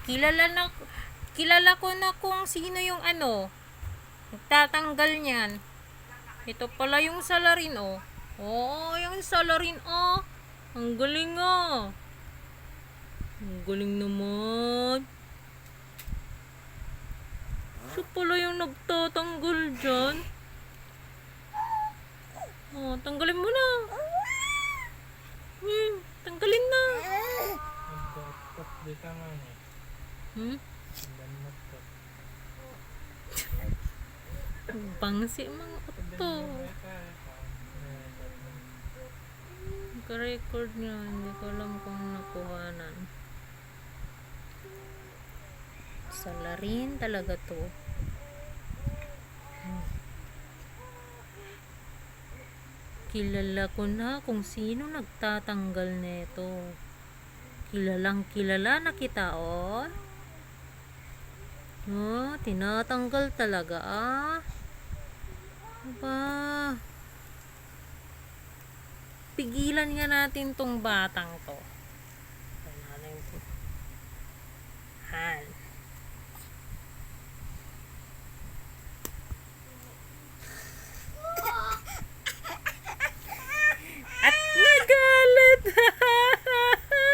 Kilala ko na kung sino yung nagtatanggal niyan. Ito pala yung salarin, oh. Oh, yung salarin, oh. Ang galing, oh. Ang galing naman. Siya pala yung nagtatanggal dyan. Oh, tanggalin mo na. Tanggalin na. Bangsi mga ito. Naka-record niya. Hindi ko alam kung nakuhanan. Salarin talaga to. Kilala ko na kung sino nagtatanggal nito. Kilalang kilala na kita, oh. Oh, tinatanggal talaga, ah. Aba. Pigilan nga natin tong batang to. Han.